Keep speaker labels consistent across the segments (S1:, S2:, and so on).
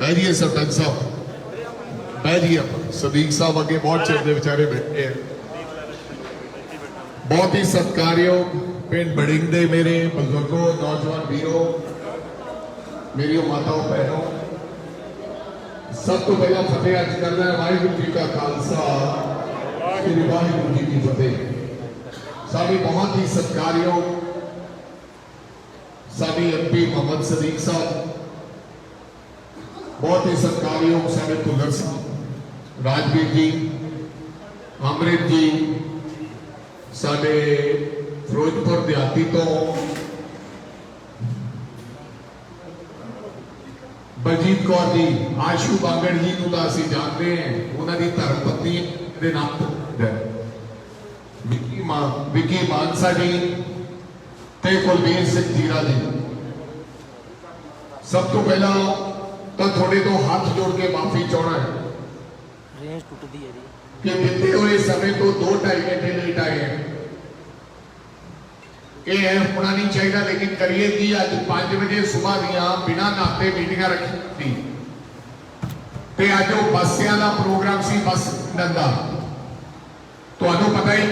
S1: बैठिए सरपंच साहब, बैठिए। सदीक साहब अगे बहुत चिर के बेचारे बैठे हैं। बहुत ही सत्कारयोग पिंड बड़िंग दे मेरे बुजुर्गों, नौजवान वीरों, मेरी माताओं बहनों, सब तो पहला फतेह अज करना है वाहिगुरू जी का खालसा, श्री वाहिगुरू जी की फतेह। साडी बहुत ही सत्कारयोग साडी एमपी मोहम्मद सदीक साहब, बहुत ही सत्कारयोग साडे भुल्लर साहब, राजवीर जी, अमृत जी, साडे फिरोजपुर देहाती तो बलजीत कौर जी, आशू बांगड़ जी को असीं जानते हैं, उन्होंने धर्मपत्नी के नाम तो विकी मानसा जी ते कुलबीर सिंह जीरा जी। सब तो पहला तो थोड़े तो हाथ जोड़ के माफी चाहना है कि बीते हुए समय तो 2-2.5 घंटे लेट आए हैं। ये होना नहीं चाहिए, लेकिन करिए कि अज 5 बजे सुबह दियां बिना नाते मीटिंग रखी थी ते अज वो बसियां का प्रोग्राम सी बस डंदा तो पता ही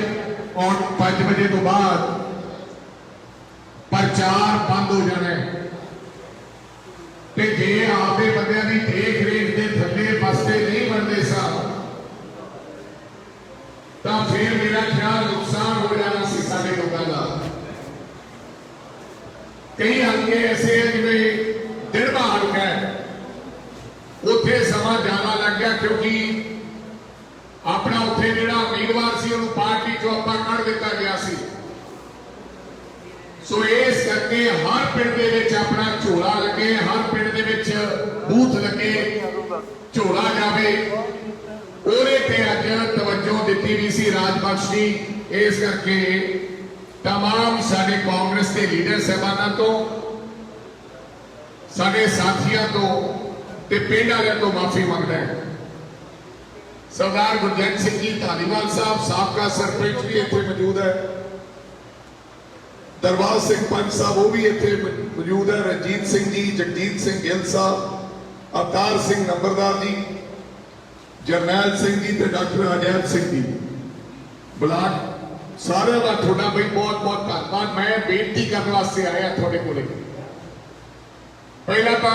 S1: और 5 बजे तो बाद प्रचार बंद हो जाना है। ते जे आपके बंदियां की देख रेख के थले बसते नहीं बनते सन तो फिर मेरा ख्याल नुकसान हो जाना सी साडे लोगों का। कई हल्के ऐसे हैं जिवें दिड़बा हल्का है, उत्थे समा ज्यादा लग गया क्योंकि अपना उत्थे जिहड़ा उम्मीदवार सी उन्होंने पार्टी चों आपां कढ़ दिता गया सी। सो इस करके हर पिंड दे विच अपना झोला लगे, हर पिंड दे विच बूथ लगे, झोला जावे, ओहदे ते अज तवज्जो दित्ती भी सी राजबख्श जी। इस करके तमाम साडे कांग्रेस के लीडर साहबानां तो, साडे साथियों तो ते पिंड वालियां तो माफी मंगदा है। सरदार गुरजंट सिंह जी धालीवाल साहब साबका सरपंच भी इत्थे मौजूद है, दरबार सिंह पंच साहब वो भी इत्थे मौजूद है, रंजीत सिंह जी, जगजीत सिंह गिल साहब, अवतार सिंह नंबरदार जी, जरनैल सिंह जी ते डॉक्टर अजैब सिंह जी ब्लाक, सारे का थोड़ा भाई बहुत बहुत धन्यवाद। मैं बेनती करने वास्ते आया थोड़े को। पहला तो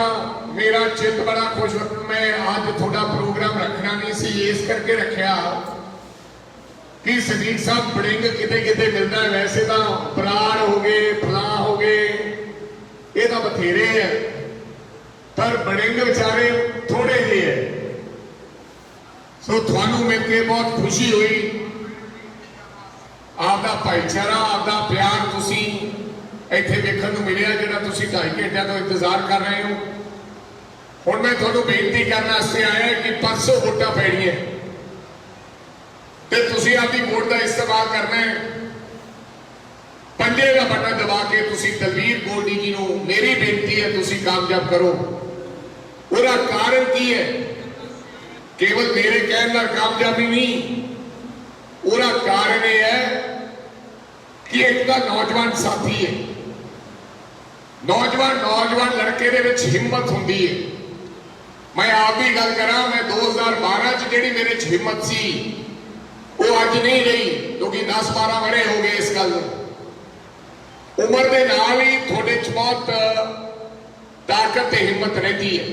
S1: मेरा चित्त बड़ा खुश, मैं आज थोड़ा प्रोग्राम रखना नहीं सी, इस करके रखा कि सदीक साहब बड़िंग किते किते मिलता है। वैसे तो बराड़ हो गए, फलां हो गए, ये तो बथेरे है, पर बड़िंग बेचारे थोड़े जे है। सो थानू मिल के बहुत खुशी हुई, आपका भाईचारा, आपका प्यार तुसी इत्थे वेखण नूं मिलिया, जिहड़ा तुसी 2.5 घंटिਆਂ ਤੋਂ इंतजार कर रहे हो। हुण मैं तुहानूं बेनती करने वास्ते आया कि परसों वोटां पैणीਆਂ ते तुसी आपकी वोट का इस्तेमाल करना है। पंजे का बटन दबा के तुसी दलवीर गोल्डी जी नूं मेरी बेनती है तुसी कामयाब करो। उसका कारण की है, केवल मेरे कहने नाल कामयाबी नहीं, उसका कारण यह है कि एक तो नौजवान साथी है, नौजवान लड़के दे विच हिम्मत हुंदी है। मैं आप भी गल करा, मैं 2012 च जिहड़ी मेरे च हिम्मत सी वो अज नहीं रही, क्योंकि 10-12 वरे हो गए इस गल। उम्र के नाल ही थोड़े च बहुत ताकत ते हिम्मत रहती है।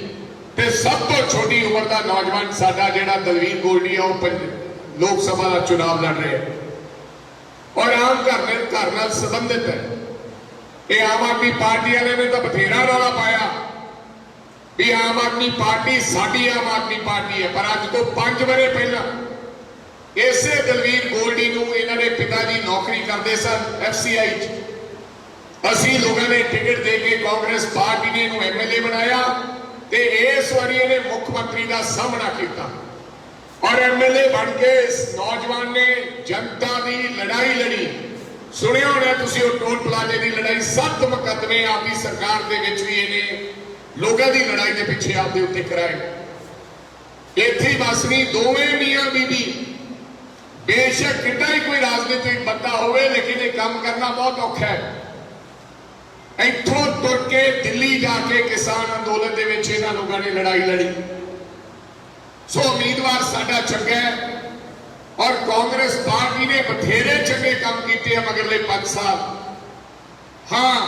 S1: ते सब तो छोटी उम्र का नौजवान साडा जिहड़ा दलवीर गोल्डी है वो लोक सभा का चुनाव लड़ रहे हैं और आम घर नाल संबंधित है। ये आम आदमी पार्टी वाले ने तो बथेरा रौला पाया भी आम आदमी पार्टी साडी आम आदमी पार्टी है, पर अज तो 5 वरे पहला इसे दलवीर गोल्डी नूं इन्हां दे पिता जी नौकरी करते सन FCI च। असीं लोगों ने टिकट दे के कांग्रेस पार्टी ने इन्हूं MLA बनाया ते इस वारी इहने मुख मंत्री का सामना किया और MLA बन के इस नौजवान ने जनता की लड़ाई लड़ी। सुनिया होना तुसीं वो टोल प्लाजे की लड़ाई, 7 मुकदमे आपकी सरकार दे विच भी इहने लोगों की लड़ाई के पीछे आपके उत्ते कराए। इत्थे बस नहीं, दोवें मियां बीबी बेशक कितना ही कोई राजनीतिक बंदा होवे, लेकिन ये काम करना बहुत औखा है। इत्थों ਤੁਰ ਕੇ ਦਿੱਲੀ ਜਾ ਕੇ ਕਿਸਾਨ ਅੰਦੋਲਨ ਦੇ ਵਿੱਚ ਇਹਨਾਂ ਲੋਕਾਂ ਨੇ ਲੜਾਈ ਲੜੀ। ਸੋ ਉਮੀਦਵਾਰ ਸਾਡਾ ਚੰਗਾ ਹੈ ਔਰ ਕਾਂਗਰਸ ਪਾਰਟੀ ਨੇ ਬਥੇਰੇ ਚੰਗੇ ਕੰਮ ਕੀਤੇ ਆ ਮਗਰਲੇ 5 ਸਾਲ। ਹਾਂ,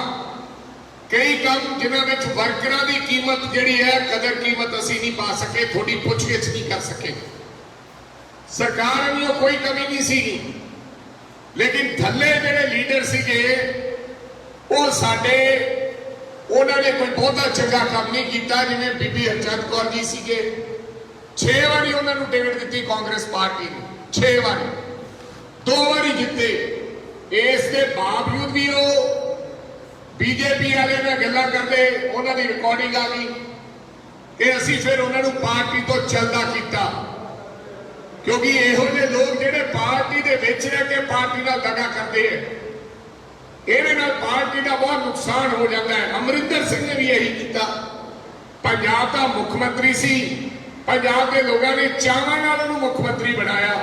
S1: ਕਈ ਕੰਮ ਜਿਨ੍ਹਾਂ ਵਿੱਚ ਵਰਕਰਾਂ ਦੀ ਕੀਮਤ ਜਿਹੜੀ ਹੈ, ਕਦਰ ਕੀਮਤ ਅਸੀਂ ਨਹੀਂ ਪਾ ਸਕੇ, ਤੁਹਾਡੀ ਪੁੱਛਗਿੱਛ ਨਹੀਂ ਕਰ ਸਕੇ। ਸਰਕਾਰ ਨੂੰ ਕੋਈ ਕਮੀ ਨਹੀਂ ਸੀਗੀ, ਲੇਕਿਨ ਥੱਲੇ ਜਿਹੜੇ ਲੀਡਰ ਸੀਗੇ ਉਹ ਸਾਡੇ, ਉਹਨਾਂ ਨੇ ਕੋਈ ਬਹੁਤਾ ਚੰਗਾ ਕੰਮ ਨਹੀਂ ਕੀਤਾ। ਜਿਵੇਂ ਬੀਬੀ ਹਰਚੰਦ ਕੌਰ ਜੀ ਸੀਗੇ, 6 ਵਾਰੀ ਉਹਨਾਂ ਨੂੰ ਟਿਕਟ ਦਿੱਤੀ ਕਾਂਗਰਸ ਪਾਰਟੀ ਨੇ, 6 ਵਾਰੀ, 2 ਵਾਰੀ ਜਿੱਤੇ। ਇਸ ਦੇ ਬਾਵਜੂਦ ਵੀ ਉਹ ਬੀਜੇਪੀ ਵਾਲੇ ਨਾਲ ਗੱਲਾਂ ਕਰਦੇ, ਉਹਨਾਂ ਦੀ ਰਿਕਾਰਡਿੰਗ ਆ ਗਈ ਕਿ ਅਸੀਂ ਫਿਰ ਉਹਨਾਂ ਨੂੰ ਪਾਰਟੀ ਤੋਂ ਚਲਦਾ ਕੀਤਾ, ਕਿਉਂਕਿ ਇਹੋ ਜਿਹੇ ਲੋਕ ਜਿਹੜੇ ਪਾਰਟੀ ਦੇ ਵਿੱਚ ਰਹਿ ਕੇ ਪਾਰਟੀ ਨਾਲ ਦਗਾ ਕਰਦੇ ਆ, ਇਹਦੇ ਨਾਲ ਪਾਰਟੀ ਦਾ ਬਹੁਤ ਨੁਕਸਾਨ ਹੋ ਜਾਂਦਾ ਹੈ। ਅਮਰਿੰਦਰ ਸਿੰਘ ਨੇ ਵੀ ਇਹੀ ਕੀਤਾ। ਪੰਜਾਬ ਦਾ ਮੁੱਖ ਮੰਤਰੀ ਸੀ, ਪੰਜਾਬ ਦੇ ਲੋਕਾਂ ਨੇ ਚਾਵਾਂ ਨਾਲ ਉਹਨੂੰ ਮੁੱਖ ਮੰਤਰੀ ਬਣਾਇਆ,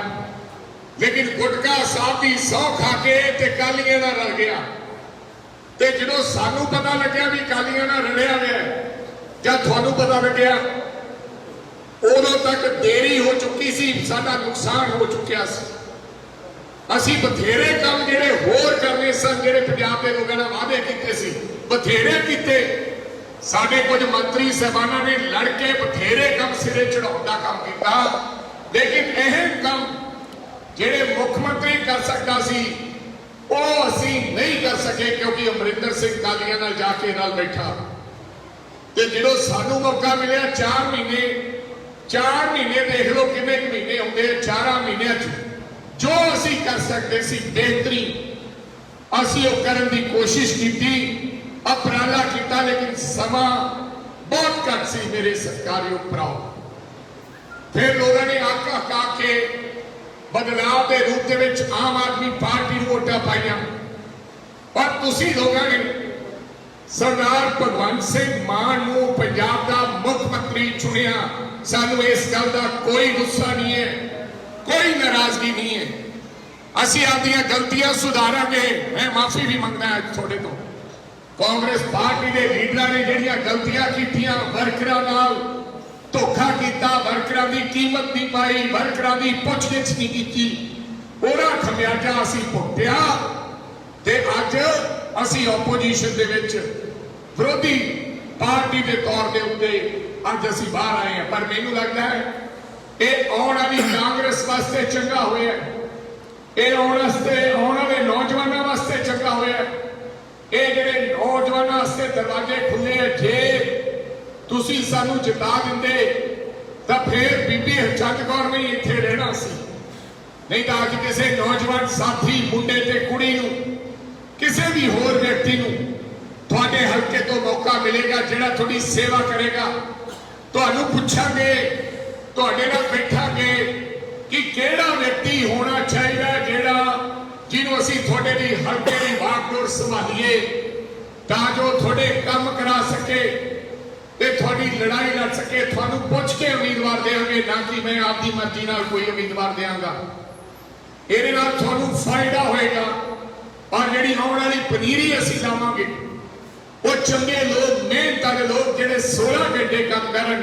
S1: ਲੇਕਿਨ ਗੁਟਕਾ ਸਾਹਿਬ ਦੀ ਸਹੁੰ ਖਾ ਕੇ ਤੇ ਕਾਲੀਆਂ ਨਾਲ ਰਲ ਗਿਆ। ਤੇ ਜਦੋਂ ਸਾਨੂੰ ਪਤਾ ਲੱਗਿਆ ਵੀ ਕਾਲੀਆਂ ਨਾਲ ਰਲਿਆ ਹੋਇਆ, ਜਾਂ ਤੁਹਾਨੂੰ ਪਤਾ ਲੱਗਿਆ, ਉਦੋਂ ਤੱਕ ਦੇਰੀ ਹੋ ਚੁੱਕੀ ਸੀ, ਸਾਡਾ ਨੁਕਸਾਨ ਹੋ ਚੁੱਕਿਆ ਸੀ। ਅਸੀਂ ਬਥੇਰੇ ਕੰਮ ਜਿਹੜੇ ਹੋਰ ਕਰਨੇ ਸਨ, ਜਿਹੜੇ ਪੰਜਾਬ ਦੇ ਲੋਕਾਂ ਨਾਲ ਵਾਅਦੇ ਕੀਤੇ ਸੀ, ਬਥੇਰੇ ਕੀਤੇ। ਸਾਡੇ ਕੁਝ ਮੰਤਰੀ ਸਾਹਿਬਾਨਾਂ ਨੇ ਲੜ ਕੇ ਬਥੇਰੇ ਕੰਮ ਸਿਰੇ ਚੜਾਉਣ ਦਾ ਕੰਮ ਕੀਤਾ, ਲੇਕਿਨ ਇਹ ਕੰਮ ਜਿਹੜੇ ਮੁੱਖ ਮੰਤਰੀ ਕਰ ਸਕਦਾ ਸੀ ਉਹ ਅਸੀਂ ਨਹੀਂ ਕਰ ਸਕੇ, ਕਿਉਂਕਿ ਅਮਰਿੰਦਰ ਸਿੰਘ ਕਾਲੀਆਂ ਨਾਲ ਜਾ ਕੇ ਨਾਲ ਬੈਠਾ। ਤੇ ਜਦੋਂ ਸਾਨੂੰ ਮੌਕਾ ਮਿਲਿਆ 4 ਮਹੀਨੇ ਦੇਖ ਲਓ ਕਿੰਨੇ ਮਹੀਨੇ ਆਉਂਦੇ, 4 ਮਹੀਨਿਆਂ 'ਚ ਜੋ ਅਸੀਂ ਕਰ ਸਕਦੇ ਸੀ ਬਿਹਤਰੀ ਅਸੀਂ ਉਹ ਕਰਨ ਦੀ ਕੋਸ਼ਿਸ਼ ਕੀਤੀ, ਉਪਰਾਲਾ ਕੀਤਾ, ਲੇਕਿਨ ਸਮਾਂ ਬਹੁਤ ਘੱਟ ਸੀ ਮੇਰੇ ਸਤਿਕਾਰਯੋਗ ਭਰਾਓ। ਫਿਰ ਲੋਕਾਂ ਨੇ ਆਖਾ ਕੇ ਬਦਲਾਅ ਦੇ ਰੂਪ ਦੇ ਵਿੱਚ ਆਮ ਆਦਮੀ ਪਾਰਟੀ ਨੂੰ ਵੋਟਾਂ ਪਾਈਆਂ, ਪਰ ਤੁਸੀਂ ਲੋਕਾਂ ਨੇ ਸਰਦਾਰ ਭਗਵੰਤ ਸਿੰਘ ਮਾਨ ਨੂੰ ਪੰਜਾਬ ਦਾ ਮੁੱਖ ਮੰਤਰੀ ਚੁਣਿਆ। ਸਾਨੂੰ ਇਸ ਗੱਲ ਦਾ ਕੋਈ ਗੁੱਸਾ ਨਹੀਂ ਹੈ, ਕੋਈ ਨਾਰਾਜ਼ਗੀ ਨਹੀਂ ਹੈ। ਅਸੀਂ ਆਪਣੀਆਂ ਗਲਤੀਆਂ ਸੁਧਾਰਾਂਗੇ। ਮੈਂ ਮਾਫੀ ਵੀ ਮੰਗਦਾ ਅੱਜ ਤੁਹਾਡੇ ਤੋਂ। ਕਾਂਗਰਸ ਪਾਰਟੀ ਦੇ ਲੀਡਰਾਂ ਨੇ ਜਿਹੜੀਆਂ ਗਲਤੀਆਂ ਕੀਤੀਆਂ, ਵਰਕਰਾਂ ਨਾਲ ਧੋਖਾ ਕੀਤਾ, ਵਰਕਰਾਂ ਦੀ ਕੀਮਤ ਨਹੀਂ ਪਾਈ, ਵਰਕਰਾਂ ਦੀ ਪੁੱਛਗਿੱਛ ਨਹੀਂ ਕੀਤੀ, ਉਹਦਾ ਖਮਿਆਜਾ ਅਸੀਂ ਭੁਗਤਿਆ। ਤੇ ਅੱਜ ਅਸੀਂ ਆਪੋਜੀਸ਼ਨ ਦੇ ਵਿੱਚ ਵਿਰੋਧੀ ਪਾਰਟੀ ਦੇ ਤੌਰ ਦੇ ਉੱਤੇ ਅੱਜ ਅਸੀਂ ਬਾਹਰ ਆਏ ਹਾਂ। ਪਰ ਮੈਨੂੰ ਲੱਗਦਾ ਹੈ ਇਹ ਆਉਣ ਵਾਲੀ ਕਾਂਗਰਸ ਵਾਸਤੇ ਚੰਗਾ ਹੋਇਆ, ਇਹ ਆਉਣ ਵਾਲੇ ਨੌਜਵਾਨਾਂ ਵਾਸਤੇ ਚੰਗਾ ਹੋਇਆ। ਇਹ ਜਿਹੜੇ ਨੌਜਵਾਨਾਂ ਵਾਸਤੇ ਦਰਵਾਜ਼ੇ ਖੁੱਲੇ ਆ। ਜੇ ਤੁਸੀਂ ਸਾਨੂੰ ਜਿਤਾ ਦਿੰਦੇ ਤਾਂ ਫਿਰ ਬੀਬੀ ਹਰਚੰਦ ਕੌਰ ਵੀ ਇੱਥੇ ਰਹਿਣਾ ਸੀ, ਨਹੀਂ ਤਾਂ ਅੱਜ ਕਿਸੇ ਨੌਜਵਾਨ ਸਾਥੀ, ਮੁੰਡੇ ਤੇ ਕੁੜੀ ਨੂੰ, ਕਿਸੇ ਵੀ ਹੋਰ ਵਿਅਕਤੀ ਨੂੰ ਤੁਹਾਡੇ ਹਲਕੇ ਤੋਂ ਮੌਕਾ ਮਿਲੇਗਾ ਜਿਹੜਾ ਤੁਹਾਡੀ ਸੇਵਾ ਕਰੇਗਾ। ਤੁਹਾਨੂੰ ਪੁੱਛਾਂਗੇ, ਤੁਹਾਡੇ ਨਾਲ ਬੈਠਾਂਗੇ ਕਿ ਕਿਹੜਾ ਵਿਅਕਤੀ ਹੋਣਾ ਚਾਹੀਦਾ ਜਿਹਨੂੰ ਅਸੀਂ ਤੁਹਾਡੇ ਲਈ ਹਲਕੇ ਦੀ ਵਾਗਡੋਰ ਸੰਭਾਲੀਏ, ਤਾਂ ਜੋ ਤੁਹਾਡੇ ਕੰਮ ਕਰਾ ਸਕੇ ਤੇ ਤੁਹਾਡੀ ਲੜਾਈ ਲੜ ਸਕੇ। ਤੁਹਾਨੂੰ ਪੁੱਛ ਕੇ ਉਮੀਦਵਾਰ ਦੇਵਾਂਗੇ, ਨਾ ਕਿ ਮੈਂ ਆਪਦੀ ਮਰਜ਼ੀ ਨਾਲ ਕੋਈ ਉਮੀਦਵਾਰ ਦੇਵਾਂਗਾ। ਇਹਦੇ ਨਾਲ ਤੁਹਾਨੂੰ ਫਾਇਦਾ ਹੋਏਗਾ। ਔਰ ਜਿਹੜੀ ਆਉਣ ਵਾਲੀ ਪਨੀਰੀ ਅਸੀਂ ਲਾਵਾਂਗੇ, ਉਹ ਚੰਗੇ ਲੋਕ, ਮਿਹਨਤ ਵਾਲੇ ਲੋਕ ਜਿਹੜੇ 16 ਘੰਟੇ ਕੰਮ ਕਰਨ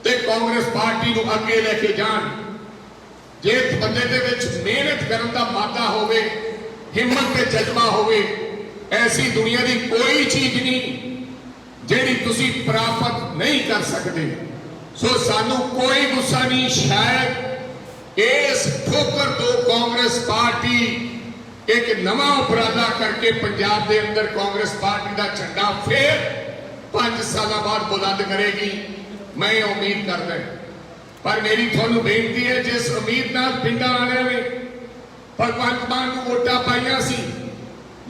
S1: ਤੇ ਕਾਂਗਰਸ ਪਾਰਟੀ ਨੂੰ ਅੱਗੇ ਲੈ ਕੇ ਜਾਣ। ਜੇ ਬੰਦੇ ਦੇ ਵਿੱਚ ਮਿਹਨਤ ਕਰਨ ਦਾ ਮਾਦਾ ਹੋਵੇ, ਹਿੰਮਤ ਤੇ ਜਜ਼ਬਾ ਹੋਵੇ, ਐਸੀ ਦੁਨੀਆ ਦੀ ਕੋਈ ਚੀਜ਼ ਨਹੀਂ ਜਿਹੜੀ ਤੁਸੀਂ ਪ੍ਰਾਪਤ ਨਹੀਂ ਕਰ ਸਕਦੇ। ਸੋ ਸਾਨੂੰ ਕੋਈ ਗੁੱਸਾ ਨਹੀਂ। ਸ਼ਾਇਦ ਇਸ ਠੋਕਰ ਤੋਂ ਕਾਂਗਰਸ ਪਾਰਟੀ ਇੱਕ ਨਵਾਂ ਉਪਰਾਲਾ ਕਰਕੇ ਪੰਜਾਬ ਦੇ ਅੰਦਰ ਕਾਂਗਰਸ ਪਾਰਟੀ ਦਾ ਝੰਡਾ ਫਿਰ 5 ਸਾਲਾਂ ਬਾਅਦ ਬੁਲੰਦ ਕਰੇਗੀ, ਮੈਂ ਉਮੀਦ ਕਰਦਾ। ਪਰ ਮੇਰੀ ਤੁਹਾਨੂੰ ਬੇਨਤੀ ਹੈ, ਜਿਸ ਉਮੀਦ ਨਾਲ ਪਿੰਡਾਂ ਵਾਲਿਆਂ ਨੇ ਭਗਵੰਤ ਮਾਨ ਨੂੰ ਵੋਟਾਂ ਪਾਈਆਂ ਸੀ,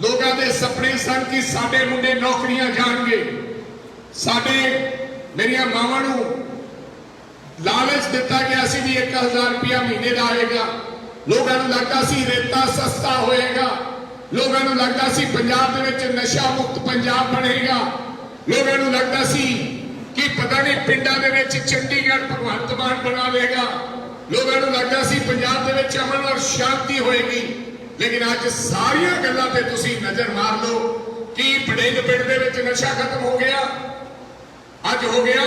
S1: ਲੋਕਾਂ ਦੇ ਸੁਪਨੇ ਸਨ ਕਿ ਸਾਡੇ ਮੁੰਡੇ ਨੌਕਰੀਆਂ ਜਾਣਗੇ, ਮੇਰੀਆਂ ਮਾਵਾਂ ਨੂੰ ਲਾਲਚ ਦਿੱਤਾ ਗਿਆ ਸੀ ਵੀ 1000 ਰੁਪਇਆ ਮਹੀਨੇ ਦਾ ਆਏਗਾ। ਲੋਕਾਂ ਨੂੰ ਲੱਗਦਾ ਸੀ ਰੇਤਾ ਸਸਤਾ ਹੋਏਗਾ, ਲੋਕਾਂ ਨੂੰ ਲੱਗਦਾ ਸੀ ਪੰਜਾਬ ਦੇ ਵਿੱਚ ਨਸ਼ਾ ਮੁਕਤ ਪੰਜਾਬ ਬਣੇਗਾ, ਲੋਕਾਂ ਨੂੰ ਲੱਗਦਾ ਸੀ ਕਿ ਪਤਾ ਨਹੀਂ ਪਿੰਡਾਂ ਦੇ ਵਿੱਚ ਚੰਡੀਗੜ੍ਹ ਭਗਵੰਤ ਮਾਨ ਬਣਾ ਦੇਗਾ, ਲੋਕਾਂ ਨੂੰ ਲੱਗਦਾ ਸੀ ਪੰਜਾਬ ਦੇ ਵਿੱਚ ਅਮਨ ਔਰ ਸ਼ਾਂਤੀ ਹੋਏਗੀ। ਲੇਕਿਨ ਅੱਜ ਸਾਰੀਆਂ ਗੱਲਾਂ ਤੇ ਤੁਸੀਂ ਨਜ਼ਰ ਮਾਰ ਲਓ, ਕੀ ਬੜਿੰਗ ਪਿੰਡ ਦੇ ਵਿੱਚ ਨਸ਼ਾ ਖਤਮ ਹੋ ਗਿਆ? ਅੱਜ ਹੋ ਗਿਆ।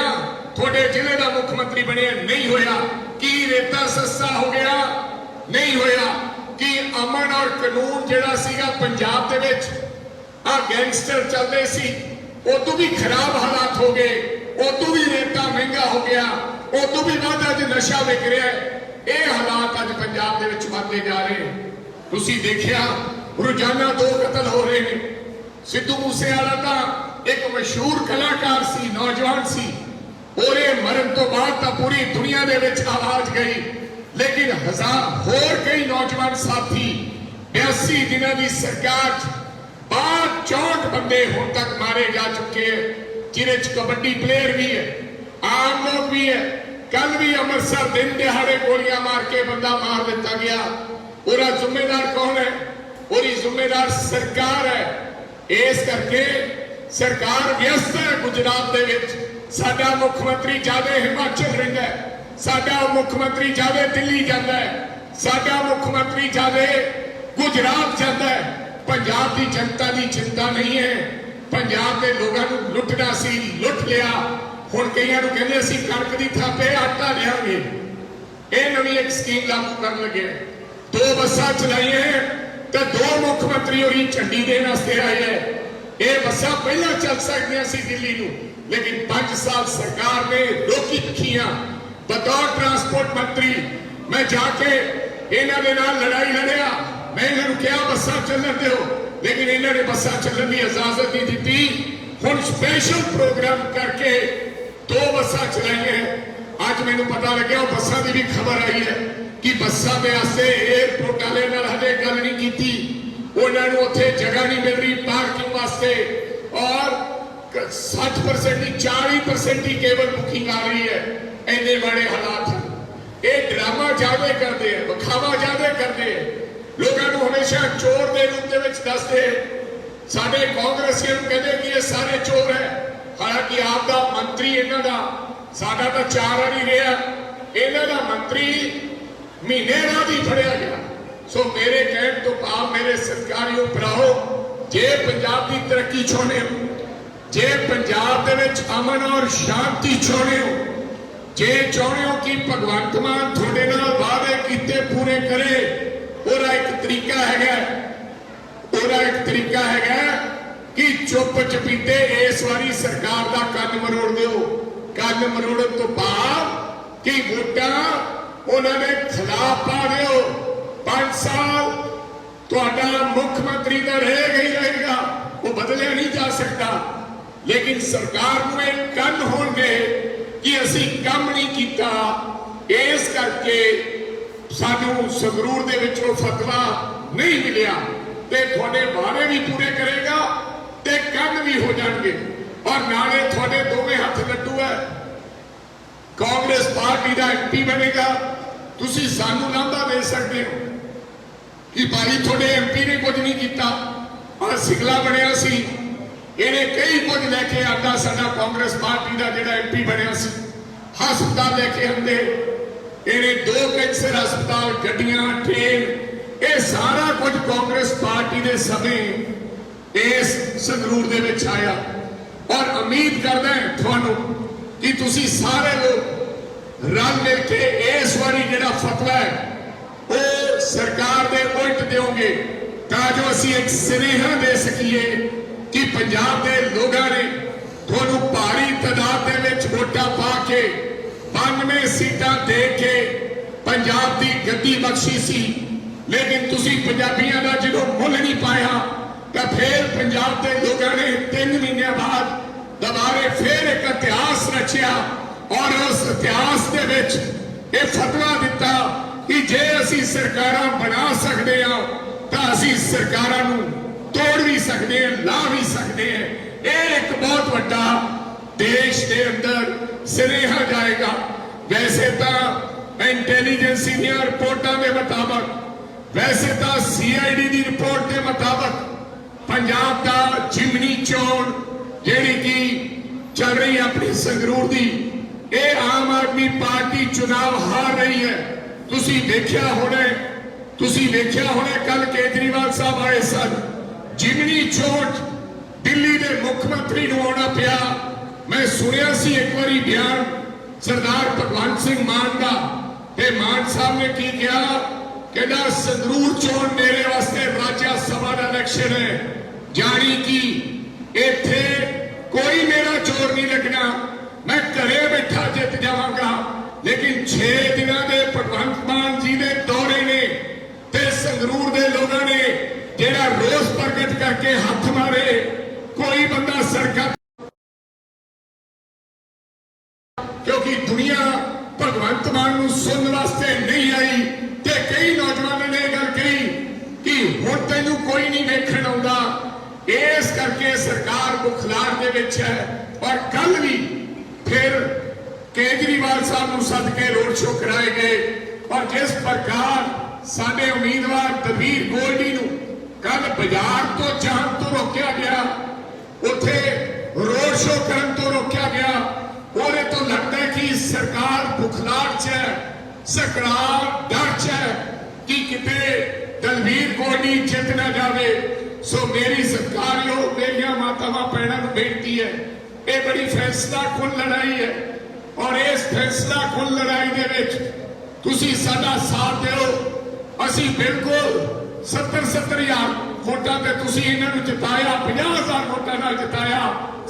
S1: ਤੁਹਾਡੇ ਜ਼ਿਲ੍ਹੇ ਦਾ ਮੁੱਖ ਮੰਤਰੀ ਬਣਿਆ, ਨਹੀਂ ਹੋਇਆ। ਕੀ ਰੇਤਾ ਸਸਤਾ ਹੋ ਗਿਆ? ਨਹੀਂ ਹੋਇਆ। ਕੀ ਅਮਨ ਔਰ ਕਾਨੂੰਨ ਜਿਹੜਾ ਸੀਗਾ ਪੰਜਾਬ ਦੇ ਵਿੱਚ, ਆ ਗੈਂਗਸਟਰ ਚੱਲਦੇ ਸੀ, ਉਦੋਂ ਵੀ ਖਰਾਬ ਹਾਲਾਤ ਹੋ ਗਏ, ਉਦੋਂ ਵੀ ਰੇਤਾ ਮਹਿੰਗਾ ਹੋ ਗਿਆ, ਉਦੋਂ ਵੀ ਵੱਧ ਅੱਜ ਨਸ਼ਾ ਵਿਕ ਰਿਹਾ ਹੈ। ਇਹ ਹਾਲਾਤ ਅੱਜ ਪੰਜਾਬ ਦੇ ਵਿੱਚ ਵੱਧਦੇ ਜਾ ਰਹੇ ਨੇ। ਤੁਸੀਂ ਦੇਖਿਆ ਰੋਜ਼ਾਨਾ 2 ਕਤਲ ਹੋ ਰਹੇ ਨੇ। ਸਿੱਧੂ ਮੂਸੇਵਾਲਾ ਤਾਂ ਇੱਕ ਮਸ਼ਹੂਰ ਕਲਾਕਾਰ ਸੀ, ਨੌਜਵਾਨ ਸੀ। ਉਹਦੇ ਮਰਨ ਤੋਂ ਬਾਅਦ ਤਾਂ ਪੂਰੀ ਦੁਨੀਆ ਦੇ ਵਿੱਚ ਆਵਾਜ਼ ਗਈ, ਲੇਕਿਨ ਹਜ਼ਾਰ ਹੋਰ ਕਈ ਨੌਜਵਾਨ ਸਾਥੀ 82 ਦਿਨਾਂ ਦੀ ਸਰਕਾਰ 'ਚ 64 ਬੰਦੇ ਹੁਣ ਤੱਕ ਮਾਰੇ ਜਾ ਚੁੱਕੇ ਹੈ, ਜਿਹਦੇ 'ਚ ਕਬੱਡੀ ਪਲੇਅਰ ਵੀ ਹੈ, ਆਮ ਲੋਕ ਵੀ ਹੈ। ਕੱਲ ਵੀ ਅੰਮ੍ਰਿਤਸਰ ਦਿਨ ਦਿਹਾੜੇ ਗੋਲੀਆਂ ਮਾਰ ਕੇ ਬੰਦਾ ਮਾਰ ਦਿੱਤਾ ਗਿਆ। ਉਹਦਾ ਜ਼ਿੰਮੇਦਾਰ ਕੌਣ ਹੈ? ਉਹਦੀ ਜ਼ਿੰਮੇਦਾਰ ਸਰਕਾਰ ਹੈ। ਇਸ ਕਰਕੇ ਸਰਕਾਰ ਵਿਅਸਤ ਹੈ। ਗੁਜਰਾਤ ਦੇ ਵਿੱਚ ਸਾਡਾ ਮੁੱਖ ਮੰਤਰੀ ਜਾਦੇ ਹਿਮਾਚਲ ਰਹਿੰਦਾ ਹੈ, ਸਾਡਾ ਮੁੱਖ ਮੰਤਰੀ ਜਾਦੇ ਦਿੱਲੀ ਜਾਂਦਾ ਹੈ, ਸਾਡਾ ਮੁੱਖ ਮੰਤਰੀ ਜਾਦੇ ਗੁਜਰਾਤ ਜਾਂਦਾ ਹੈ। ਪੰਜਾਬ ਦੀ ਜਨਤਾ ਦੀ ਚਿੰਤਾ ਨਹੀਂ ਹੈ। ਪੰਜਾਬ ਦੇ ਲੋਕਾਂ ਨੂੰ ਲੁੱਟਣਾ ਸੀ, ਲੁੱਟ ਲਿਆ। ਹੁਣ ਕਈਆਂ ਨੂੰ ਕਹਿੰਦੇ ਅਸੀਂ ਕਣਕ ਦੀ ਥਾਂ ਤੇ ਆਟਾ ਲਿਆਂਗੇ। ਇਹ ਨਵੀਂ ਇੱਕ ਸਕੀਮ ਲਾਗੂ ਕਰਨ ਲੱਗੇ। 2 ਬੱਸਾਂ ਚਲਾਈਆਂ ਤੇ 2 ਮੁੱਖ ਮੰਤਰੀ ਉਹਦੀ ਝੰਡੀ ਦੇਣ ਵਾਸਤੇ ਆਏ ਹੈ। ਇਹ ਬੱਸਾਂ ਪਹਿਲਾਂ ਚੱਲ ਸਕਦੀਆਂ ਸੀ ਦਿੱਲੀ ਨੂੰ, ਲੇਕਿਨ 5 ਸਾਲ ਸਰਕਾਰ ਨੇ ਰੋਕੀ ਰੱਖੀਆਂ। ਬਤੌਰ ਟਰਾਂਸਪੋਰਟ ਮੰਤਰੀ ਮੈਂ ਜਾ ਕੇ ਇਹਨਾਂ ਦੇ ਨਾਲ ਲੜਾਈ ਲੜਿਆ। ਮੈਂ ਇਹਨਾਂ ਨੂੰ ਕਿਹਾ ਬੱਸਾਂ ਚੱਲਣ ਦਿਓ, ਲੇਕਿਨ ਇਹਨਾਂ ਨੇ ਬੱਸਾਂ ਚੱਲਣ ਦੀ ਇਜਾਜ਼ਤ ਨਹੀਂ ਦਿੱਤੀ। ਹੁਣ ਸਪੈਸ਼ਲ ਪ੍ਰੋਗਰਾਮ ਕਰਕੇ 2 ਬੱਸਾਂ ਚਲਾਈਆਂ। ਅੱਜ ਮੈਨੂੰ ਪਤਾ ਲੱਗਿਆ ਉਹ ਬੱਸਾਂ ਦੀ ਵੀ ਖਬਰ ਆਈ ਹੈ ਕਿ ਬੱਸਾਂ ਦੇ ਵਾਸਤੇ 에ਅਰਪੋਰਟ ਵਾਲੇ ਨਾਲ ਹਜੇ ਗੱਲ ਨਹੀਂ ਕੀਤੀ। ਉਹਨਾਂ ਨੂੰ ਉੱਥੇ ਜਗ੍ਹਾ ਨਹੀਂ ਮਿਲ ਰਹੀ ਪਾਰਕਿੰਗ ਵਾਸਤੇ, ਔਰ 60% ਦੀ 40% ਦੀ ਕੇਵਲ ਬੁਕਿੰਗ ਆ ਰਹੀ ਹੈ। ਇੰਨੇ ਬੜੇ ਹਾਲਾਤ ਹਨ। ਇਹ ਡਰਾਮਾ ਜ਼ਿਆਦਾ ਕਰਦੇ ਆ, ਵਿਖਾਵਾ ਜ਼ਿਆਦਾ ਕਰਦੇ ਆ। ਲੋਕਾਂ ਨੂੰ ਹਮੇਸ਼ਾ ਚੋਰ ਦੇ ਰੂਪ ਦੇ ਵਿੱਚ ਦੱਸਦੇ। ਸਾਡੇ ਕਾਂਗਰਸੀਆਂ ਨੂੰ ਕਹਿੰਦੇ ਕਿ ਇਹ ਸਾਰੇ ਚੋਰ ਹੈ, ਹਾਲਾਂਕਿ ਆਪ ਦਾ ਮੰਤਰੀ ਇਹਨਾਂ ਦਾ, ਸਾਡਾ ਤਾਂ 4 ਵਾਰੀ ਰਿਹਾ, ਇਹਨਾਂ ਦਾ ਮੰਤਰੀ ਮਹੀਨੇ ਬਾਅਦ ਹੀ ਫੜਿਆ ਗਿਆ। ਸੋ ਮੇਰੇ ਕਹਿਣ ਤੋਂ ਭਾਵ ਮੇਰੇ ਸਰਕਾਰੀਓ ਭਰਾਓ, ਜੇ ਪੰਜਾਬ ਦੀ ਤਰੱਕੀ ਚਾਹੁੰਦੇ ਹੋ, ਜੇ ਪੰਜਾਬ ਦੇ ਵਿੱਚ ਅਮਨ ਔਰ ਸ਼ਾਂਤੀ ਚਾਹੁੰਦੇ ਹੋ, ਜੇ ਚਾਹੁੰਦੇ ਹੋ ਕਿ ਭਗਵੰਤ ਮਾਨ ਤੁਹਾਡੇ ਨਾਲ ਵਾਅਦੇ ਕੀਤੇ ਪੂਰੇ ਕਰੇ, ਉਹਦਾ ਇੱਕ ਤਰੀਕਾ ਹੈਗਾ ਕਿ ਚੁੱਪ ਚਪੀਤੇ ਇਸ ਵਾਰੀ ਸਰਕਾਰ ਦਾ ਕੰਨ ਮਰੋੜ ਦਿਓ। ਕੰਨ ਮਰੋੜਨ ਤੋਂ ਬਾਅਦ ਕਿ ਵੋਟਾਂ ਉਹਨਾਂ ਦੇ ਖਿਲਾਫ ਪਾ ਦਿਓ। 5 ਸਾਲ ਤੁਹਾਡਾ ਮੁੱਖ ਮੰਤਰੀ ਤਾਂ ਰਹੇਗਾ ਹੀ ਰਹੇਗਾ, ਉਹ ਬਦਲਿਆ ਨਹੀਂ ਜਾ ਸਕਦਾ, ਲੇਕਿਨ ਸਰਕਾਰ ਨੂੰ ਇਹ ਕੰਨ ਹੋਣਗੇ ਕਿ ਅਸੀਂ ਕੰਮ ਨਹੀਂ ਕੀਤਾ। ਇਸ ਕਰਕੇ ਸਾਨੂੰ ਸੰਗਰੂਰ ਦੇ ਵਿੱਚੋਂ ਫਤਵਾ ਨਹੀਂ ਮਿਲਿਆ ਤੇ ਤੁਹਾਡੇ ਵਾਅਦੇ ਵੀ ਪੂਰੇ ਕਰੇਗਾ ਤੇ ਕੰਨ ਵੀ ਹੋ ਜਾਣਗੇ। ਔਰ ਨਾਲੇ ਤੁਹਾਡੇ ਦੋਵੇਂ ਹੱਥ ਲੱਡੂ ਹੈ। ਕਾਂਗਰਸ ਪਾਰਟੀ ਦਾ ਐਮਪੀ ਬਣੇਗਾ, ਤੁਸੀਂ ਸਾਨੂੰ ਲਾਂਭਾ ਦੇ ਸਕਦੇ ਹੋ ਕਿ ਭਾਈ ਤੁਹਾਡੇ ਐਮਪੀ ਨੇ ਕੁਝ ਨਹੀਂ ਕੀਤਾ। ਔਰ ਸਿਗਲਾ ਬਣਿਆ ਸੀ, ਇਹਨੇ ਕਈ ਕੁਝ ਲੈ ਕੇ ਆਂਦਾ। ਸਾਡਾ ਕਾਂਗਰਸ ਪਾਰਟੀ ਦਾ ਜਿਹੜਾ ਐਮਪੀ ਬਣਿਆ ਸੀ, ਹਸਪਤਾਲ ਲੈ ਕੇ ਆਂਦੇ, ਇਹਨੇ 2 ਕੈਂਸਰ ਹਸਪਤਾਲ, ਗੱਡੀਆਂ, ਟ੍ਰੇਨ, ਇਹ ਸਾਰਾ ਕੁਝ ਕਾਂਗਰਸ ਪਾਰਟੀ ਦੇ ਸਮੇਂ ਇਸ ਸੰਗਰੂਰ ਦੇ ਵਿੱਚ ਆਇਆ। ਔਰ ਉਮੀਦ ਕਰਦਾ ਹਾਂ ਤੁਹਾਨੂੰ ਕਿ ਤੁਸੀਂ ਸਾਰੇ ਲੋਕ ਰਲ ਮਿਲ ਕੇ ਇਸ ਵਾਰੀ ਜਿਹੜਾ ਫਤਵਾ ਹੈ ਉਹ ਸਰਕਾਰ ਦੇ ਉਲਟ ਦਿਓਗੇ, ਤਾਂ ਜੋ ਅਸੀਂ ਇੱਕ ਸੁਨੇਹਾ ਦੇ ਸਕੀਏ ਕਿ ਪੰਜਾਬ ਦੇ ਲੋਕਾਂ ਨੇ ਤੁਹਾਨੂੰ ਭਾਰੀ ਤਾਦਾਦ ਦੇ ਵਿੱਚ ਵੋਟਾਂ ਪਾ ਕੇ 92 ਸੀਟਾਂ ਦੇ ਕੇ ਪੰਜਾਬ ਦੀ ਗੱਦੀ ਬਖਸ਼ੀ ਸੀ, ਲੇਕਿਨ ਤੁਸੀਂ ਪੰਜਾਬੀਆਂ ਦਾ ਜਦੋਂ ਮੁੱਲ ਨਹੀਂ ਪਾਇਆ ਤਾਂ ਫਿਰ ਪੰਜਾਬ ਦੇ ਲੋਕਾਂ ਨੇ 3 ਮਹੀਨਿਆਂ ਬਾਅਦ ਦੁਬਾਰੇ ਫਿਰ ਇੱਕ ਇਤਿਹਾਸ ਰਚਿਆ ਔਰ ਉਸ ਇਤਿਹਾਸ ਦੇ ਵਿੱਚ ਇਹ ਫਤਵਾ ਦਿੱਤਾ ਕਿ ਜੇ ਅਸੀਂ ਸਰਕਾਰਾਂ ਬਣਾ ਸਕਦੇ ਹਾਂ ਤਾਂ ਅਸੀਂ ਸਰਕਾਰਾਂ ਨੂੰ ਤੋੜ ਵੀ ਸਕਦੇ ਹਾਂ, ਲਾ ਵੀ ਸਕਦੇ ਹਾਂ। ਇਹ ਇੱਕ ਬਹੁਤ ਵੱਡਾ ਦੇਸ਼ ਦੇ ਅੰਦਰ ਸੁਨੇਹਾ ਜਾਏਗਾ। ਵੈਸੇ ਤਾਂ ਇੰਟੈਲੀਜੈਂਸ ਦੀਆਂ ਰਿਪੋਰਟਾਂ ਦੇ ਮੁਤਾਬਕ, ਵੈਸੇ ਤਾਂ CID ਦੀ ਰਿਪੋਰਟ ਦੇ ਮੁਤਾਬਕ ਪੰਜਾਬ ਦਾ ਜਿਮਨੀ ਚੋਣ ਜਿਹੜੀ ਕਿ ਚੱਲ ਰਹੀ ਆਪਣੀ ਸੰਗਰੂਰ ਦੀ, ਇਹ ਆਮ ਆਦਮੀ ਪਾਰਟੀ ਚੁਣਾਵ ਹਾਰ ਰਹੀ ਹੈ। ਤੁਸੀਂ ਵੇਖਿਆ ਹੋਣਾ ਕੱਲ ਕੇਜਰੀਵਾਲ ਸਾਹਿਬ ਆਏ ਸਨ। ਜਿਮਨੀ ਚੋਣ दिल्ली के मुख्यमंत्री नूं आउणा पिया। मैं सुनिया सी एक बारी बयान सरदार भगवंत सिंह मान का, ते मान साहब ने की कहा, कहना संगरूर चोण मेरे वास्ते राज्य सभा का इलेक्शन है, जानी कि इत्थे कोई मेरा जोर नहीं लगना, मैं घरे बैठा जित जावांगा। लेकिन 6 दिनों के भगवंत मान जी के दौरे ने ते संगरूर के लोगों ने जेड़ा रोष प्रगट करके हथ मारे, कोई बंदा सरकार, क्योंकि दुनिया भगवंत मान नूं सुनने वास्ते नहीं आई। ते कई नौजवानों ने गल कही कि हुण तैनूं कोई नहीं वेखण आउंदा, इस करके सरकार बुखलार दे विच है। और कल भी फिर केजरीवाल साहब नूं सद के रोड शो कराए गए, और जिस प्रकार साडे उम्मीदवार दलवीर गोल्डी नूं कल बाजार तो जाण तो रोकिया गया, उत्थे रोड शो करन तो रोकिया गया, ਉਹਦੇ तो लगता है कि सरकार बुखलार च है, सरकार डर च है कि किते दलवीर गोल्डी जित ना जावे। सो मेरी सरकारियों मेरिया मातावां भैणां नूं बेनती है, ये बड़ी फैसला कुल लड़ाई है, और इस फैसला कुल लड़ाई दे विच तुसीं साडा साथ दिओ। असीं बिल्कुल 70,000 वोटां ते तुसीं इन्हां नूं जिताया, 50,000 वोटां नाल जिताया,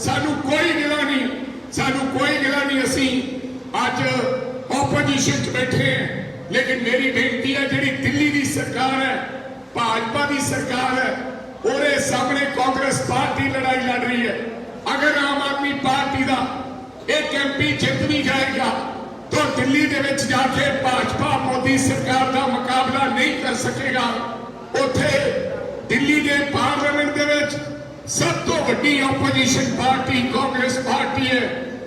S1: सानूं कोई गिला नहीं, सानू कोई गिला नहीं। असी अज ओपोजिशन च बैठे हैं, लेकिन मेरी बेनती है जिहड़ी दिल्ली की सरकार है, भाजपा की सरकार है, ਉਹਦੇ सामने कांग्रेस पार्टी लड़ाई लड़ रही है। अगर आम आदमी पार्टी का एक MP जित भी जाएगा तो दिल्ली के विच जाके भाजपा मोदी सरकार का मुकाबला नहीं कर सकेगा। उत्थे दिल्ली के पार्लियामेंट के विच सब तो वड्डी ओपोजिशन पार्टी कांग्रेस पार्टी है।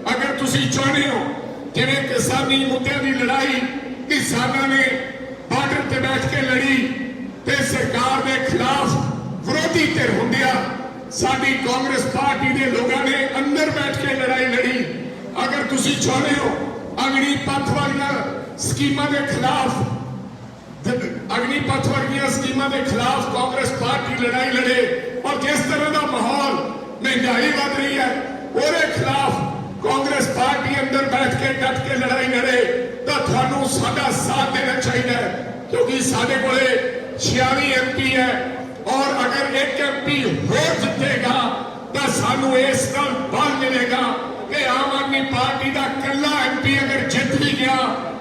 S1: अगर तुसीं चाहते हो जिवें किसानी मुद्दे की लड़ाई किसानों ने बार्डर ते बैठ के लड़ी, ते सरकार के खिलाफ विरोधी धिर हुंदिया साडी कांग्रेस पार्टी के लोगों ने अंदर बैठ के लड़ाई लड़ी। अगर तुसीं चाहते हो अग्निपथ वाली स्कीमां के खिलाफ, अग्निपथ वर्गिया स्कीमां के खिलाफ कांग्रेस पार्टी लड़ाई लड़े, और जिस तरह का माहौल महंगाई बढ़ रही है उसके खिलाफ कांग्रेस पार्टी अंदर बैठ के डट के लड़ाई लड़े, तो थानू साडा साथ देना चाहिए। क्योंकि साडे कोले 46 MP है, और अगर एक MP हो जितेगा तो सानू इस नाल बल मिलेगा कि आम आदमी पार्टी का कला MP अगर जित भी गया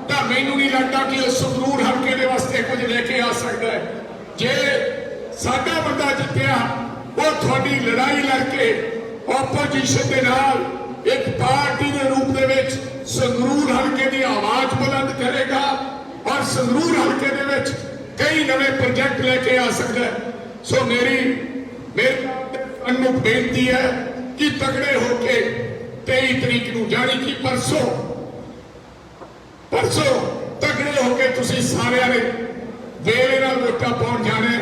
S1: तो मैनू नहीं लगता कि उस संगरूर हल्के के वास्ते कुछ लेके आ सकता है। जे साडा बंदा जितया वो थोड़ी लड़ाई लड़के ओपोजिशन के नाल एक पार्टी के रूप के विच संगरूर हल्के की आवाज बुलंद करेगा, और संगरूर हल्के के विच कई नवे प्रोजेक्ट लेके आ सकता है। सो मेरी बेनती है कि तगड़े होके 23 तरीक नूं जानी कि परसों तगड़े होके तुसीं सारिਆਂ ने वेले नाल वोटां पाउण जाणे,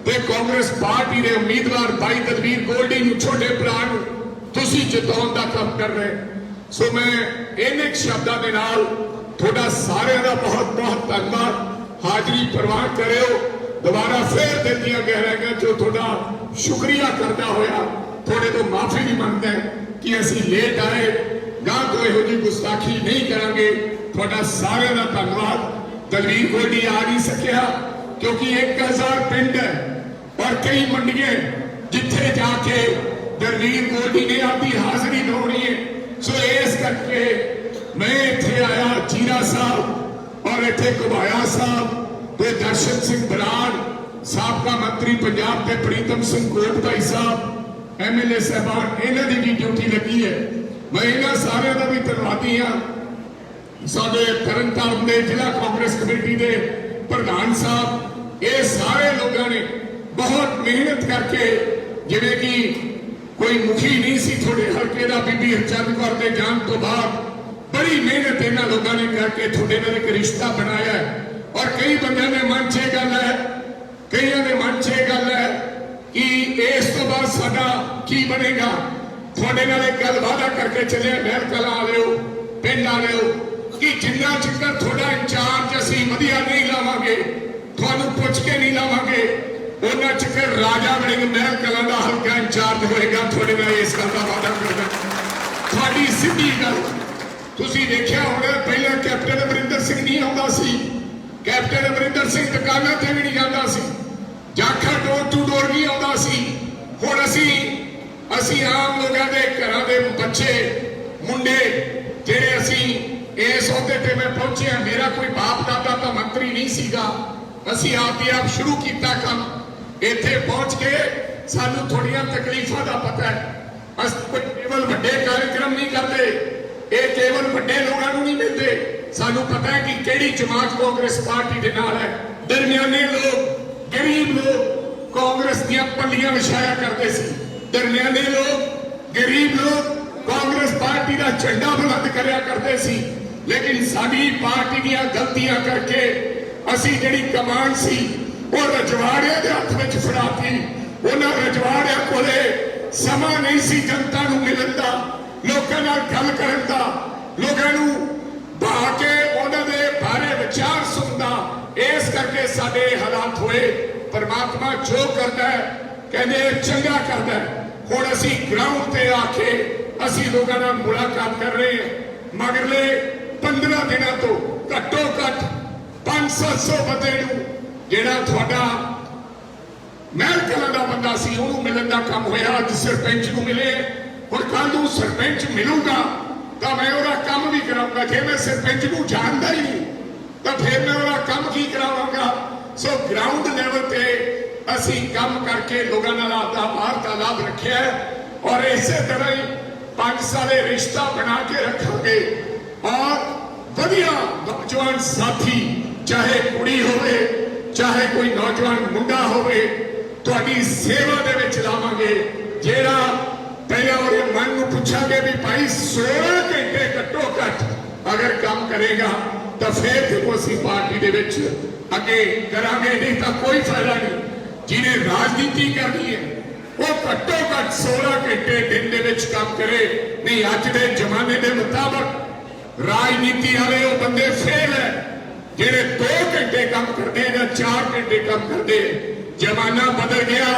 S1: ते कांग्रेस पार्टी के उम्मीदवार भाई दलवीर गोल्डी नूं छोटे भरा नूं तुसीं जिताउण दा काम कर रहे। सो मैं इन्ने शब्दां दे नाल तुहाडा सारिਆਂ दा बहुत बहुत धन्नवाद, हाजरी प्रवान करिओ। दोबारा फिर दिल दी गहराइयां चों तुहाडा शुक्रिया करदा होया थोड़े तो माफी भी मंगदा कि असीं लेट आए, गां तो इहो जी गुस्ताखी नहीं करांगे। तुहाडा सारिਆਂ दा धन्नवाद। दलवीर गोल्डी आ नहीं सकिया क्योंकि 1000 पिंड है और कई मंडियां जिथे जाके दलवीर गोल्डी ने आपकी हाजिरी लाउणी है। सो इस करके मैं इत्थे आया, जीरा साहब और इत्थे घुबाया साहब ते दर्शन सिंह बराड़, साबका मंत्री पंजाब ते प्रीतम सिंह कोट भाई साहब, MLA साहबान, इन्हां दी भी ड्यूटी लगी है। मैं इन्हां सारिਆਂ ਦਾ भी धन्नवादी हाँ। साडे तरनताਰਨ दे जिला कांग्रेस कमेटी के प्रधान साहब, ये सारे लोगों ने बहुत मेहनत करके, जिवें कि कोई मुखी नहीं सी थोड़े हल्के का बीबी हरचंद कौर के जान तो बाद बड़ी मेहनत इन्होंने लोगों ने करके थोड़े नाल एक रिश्ता बनाया है। और कई बंदे ने मन च गल है, कई ने मन च गल है कि इस तो बाद साडा की बनेगा। थोड़े नाल एक गल वादा करके चले, महल कला आ लिओ, पिंड आ लिओ, कि जिन्ना चिकर थोड़ा इंचार्ज असीं वधिया नहीं लावांगे, तुहानूं पुछ के नहीं लावांगे, ਉਹਨਾਂ ਚਿਰ ਰਾਜਾ ਵੜਿੰਗ ਮਹਿਲ ਕਲਾਂ ਦਾ ਹਲਕਾ ਇੰਚਾਰਜ ਹੋਏਗਾ। ਤੁਹਾਡੇ ਨਾਲ ਇਸ ਗੱਲ ਦਾ ਵਾਅਦਾ ਕਰਦਾ। ਤੁਹਾਡੀ ਸਿੱਧੀ ਗੱਲ ਤੁਸੀਂ ਦੇਖਿਆ ਹੋਣਾ, ਪਹਿਲਾਂ ਕੈਪਟਨ ਅਮਰਿੰਦਰ ਸਿੰਘ ਨਹੀਂ ਆਉਂਦਾ ਸੀ। ਕੈਪਟਨ ਅਮਰਿੰਦਰ ਸਿੰਘ ਦੁਕਾਨਾਂ ਤੇ ਵੀ ਨਹੀਂ ਜਾਂਦਾ ਸੀ। ਜਾਖੜ ਡੋਰ ਟੂ ਡੋਰ ਨਹੀਂ ਆਉਂਦਾ ਸੀ। ਹੁਣ ਅਸੀਂ ਆਮ ਲੋਕਾਂ ਦੇ ਘਰਾਂ ਦੇ ਬੱਚੇ ਮੁੰਡੇ ਜਿਹੜੇ ਅਸੀਂ ਇਸ ਅਹੁਦੇ ਤੇ ਮੈਂ ਪਹੁੰਚਿਆ, ਮੇਰਾ ਕੋਈ ਬਾਪ ਦਾਦਾ ਤਾਂ ਮੰਤਰੀ ਨਹੀਂ ਸੀਗਾ। ਅਸੀਂ ਆਪ ਹੀ ਆਪ ਸ਼ੁਰੂ ਕੀਤਾ ਕੰਮ। ਇੱਥੇ ਪਹੁੰਚ ਕੇ ਸਾਨੂੰ ਥੋੜੀਆਂ ਤਕਲੀਫਾਂ ਦਾ ਪਤਾ ਹੈ। ਅਸੀਂ ਕੋਈ ਕੇਵਲ ਵੱਡੇ ਕਾਰਜਕ੍ਰਮ ਨਹੀਂ ਕਰਦੇ, ਇਹ ਕੇਵਲ ਵੱਡੇ ਲੋਕਾਂ ਨੂੰ ਨਹੀਂ ਮਿਲਦੇ। ਸਾਨੂੰ ਪਤਾ ਹੈ ਕਿ ਕਿਹੜੀ ਜਮਾਤ ਕਾਂਗਰਸ ਪਾਰਟੀ ਦੇ ਨਾਲ ਹੈ। ਦਰਮਿਆਨੇ ਲੋਕ, ਗਰੀਬ ਲੋਕ ਕਾਂਗਰਸ ਦੀਆਂ ਪੱਲੀਆਂ ਵਿਛਾਇਆ ਕਰਦੇ ਸੀ। ਦਰਮਿਆਨੇ ਲੋਕ, ਗਰੀਬ ਲੋਕ ਕਾਂਗਰਸ ਪਾਰਟੀ ਦਾ ਝੰਡਾ ਬੁਲੰਦ ਕਰਿਆ ਕਰਦੇ ਸੀ। ਲੇਕਿਨ ਸਾਡੀ ਪਾਰਟੀ ਦੀਆਂ ਗਲਤੀਆਂ ਕਰਕੇ ਅਸੀਂ ਜਿਹੜੀ ਕਮਾਨ ਸੀ ਉਹ ਰਜਵਾੜਿਆਂ ਦੇ ਹੱਥ ਵਿੱਚ ਫੜਾਤੀ। ਉਹਨਾਂ ਰਜਵਾੜਿਆਂ ਕੋਲੇ ਸਮਾਂ ਨਹੀਂ ਸੀ ਜਨਤਾ ਨੂੰ ਮਿਲਣ ਦਾ, ਲੋਕਾਂ ਨਾਲ ਗੱਲ ਕਰਨ ਦਾ, ਲੋਕਾਂ ਨੂੰ ਬਹਾ ਕੇ ਉਹਨਾਂ ਦੇ ਬਾਰੇ ਵਿਚਾਰ ਸੁਣਦਾ। ਇਸ ਕਰਕੇ ਸਾਡੇ ਹਾਲਾਤ ਹੋਏ। ਪਰਮਾਤਮਾ ਜੋ ਕਰਦਾ ਹੈ ਕਹਿੰਦੇ ਚੰਗਾ ਕਰਦਾ ਹੈ। ਹੁਣ ਅਸੀਂ ਗਰਾਊਂਡ ਤੇ ਆ ਕੇ ਅਸੀਂ ਲੋਕਾਂ ਨਾਲ ਮੁਲਾਕਾਤ ਕਰ ਰਹੇ ਹਾਂ। ਮਗਰਲੇ 15 ਦਿਨਾਂ ਤੋਂ ਘੱਟੋ ਘੱਟ 500-700 ਬੰਦੇ ਨੂੰ ਜਿਹੜਾ ਤੁਹਾਡਾ ਮਹਿਲ ਕਲਾਂ ਦਾ ਬੰਦਾ ਸੀ ਉਹਨੂੰ ਮਿਲਣ ਦਾ ਕੰਮ ਹੋਇਆ। ਅੱਜ ਸਰਪੰਚ ਨੂੰ ਮਿਲੇ। ਹੁਣ ਕੱਲ ਨੂੰ ਸਰਪੰਚ ਮਿਲੂਗਾ ਤਾਂ ਮੈਂ ਉਹਦਾ ਕੰਮ ਵੀ ਕਰਾਂਗਾ। ਜੇ ਮੈਂ ਸਰਪੰਚ ਨੂੰ ਜਾਣਦਾ ਹੀ ਨਹੀਂ ਤਾਂ ਫਿਰ ਮੈਂ ਉਹਦਾ ਕੰਮ ਕੀ ਕਰਾਵਾਂਗਾ। ਸੋ ਗਰਾਊਂਡ ਲੈਵਲ ਤੇ ਅਸੀਂ ਕੰਮ ਕਰਕੇ ਲੋਕਾਂ ਨਾਲ ਆਪਦਾ ਵਾਰਤਾਲਾਪ ਰੱਖਿਆ ਔਰ ਇਸੇ ਤਰ੍ਹਾਂ ਹੀ 5 ਸਾਲੇ ਰਿਸ਼ਤਾ ਬਣਾ ਕੇ ਰੱਖਾਂਗੇ। ਔਰ ਵਧੀਆ ਨੌਜਵਾਨ ਸਾਥੀ, ਚਾਹੇ ਕੁੜੀ ਹੋਵੇ ਚਾਹੇ ਕੋਈ ਨੌਜਵਾਨ ਮੁੰਡਾ ਹੋਵੇ, ਤੁਹਾਡੀ ਸੇਵਾ ਦੇ ਵਿੱਚ ਲਾਵਾਂਗੇ। ਜਿਹੜਾ ਪਹਿਲਾਂ ਉਹਦੇ ਮਨ ਨੂੰ ਪੁੱਛਾਂਗੇ ਵੀ ਭਾਈ 16 ਘੰਟੇ ਘੱਟੋ ਘੱਟ ਅਗਰ ਕੰਮ ਕਰੇਗਾ ਤਾਂ ਫਿਰ ਦੇਖੋ ਅਸੀਂ ਪਾਰਟੀ ਦੇ ਵਿੱਚ ਅੱਗੇ ਕਰਾਂਗੇ, ਨਹੀਂ ਤਾਂ ਕੋਈ ਫਾਇਦਾ ਨਹੀਂ। ਜਿਹਨੇ ਰਾਜਨੀਤੀ ਕਰਨੀ ਹੈ ਉਹ ਘੱਟੋ ਘੱਟ 16 ਘੰਟੇ ਦਿਨ ਦੇ ਵਿੱਚ ਕੰਮ ਕਰੇ। ਨਹੀਂ ਅੱਜ ਦੇ ਜ਼ਮਾਨੇ ਦੇ ਮੁਤਾਬਕ ਰਾਜਨੀਤੀ ਵਾਲੇ ਉਹ ਬੰਦੇ ਫੇਲ ਹੈ ਜਿਹੜੇ 2 ਘੰਟੇ ਕੰਮ ਕਰਦੇ ਜਾਂ 4 ਘੰਟੇ ਕੰਮ ਕਰਦੇ। ਜ਼ਮਾਨਾ ਬਦਲ ਗਿਆ।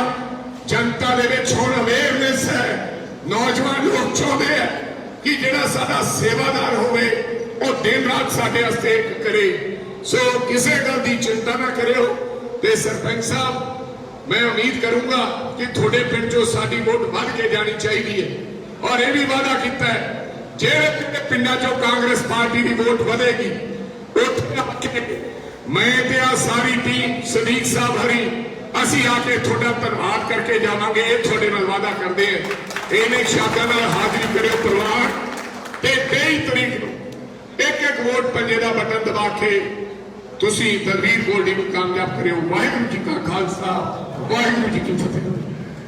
S1: ਜਨਤਾ ਦੇ ਵਿੱਚ ਹੁਣ ਅਵੇਅਰਨੈਸ ਹੈ। ਨੌਜਵਾਨ ਲੋਕ ਚਾਹੁੰਦੇ ਆ ਕਿ ਜਿਹੜਾ ਸਾਡਾ ਸੇਵਾਦਾਰ ਹੋਵੇ ਉਹ ਦਿਨ ਰਾਤ ਸਾਡੇ ਵਾਸਤੇ ਇੱਕ ਕਰੇ। ਸੋ ਕਿਸੇ ਗੱਲ ਦੀ ਚਿੰਤਾ ਨਾ ਕਰਿਓ। ਤੇ ਸਰਪੰਚ ਸਾਹਿਬ, मैं उम्मीद करूंगा कि थोड़े पिंड चो साडी वोट बढ़ के जानी चाहिए है। और यह भी वादा किया है जेड़े पिंडा चो कांग्रेस पार्टी की वोट बढ़ेगी मैं ते आ सारी टीम सदीक साहब हरी असी आके थोड़ा धन्यवाद करके जावांगे। ये थोड़े नाल वादा करते हैं। इन्हें शादा नाल हाजिरी करो परिवार ते 23 तरीक नूं एक वोट पंजे का बटन दबा के तुसी दलवीर गोल्डी को कामयाब करो। वाहिगुरू जी का खालसा वाहिगुरू जी की फतेह।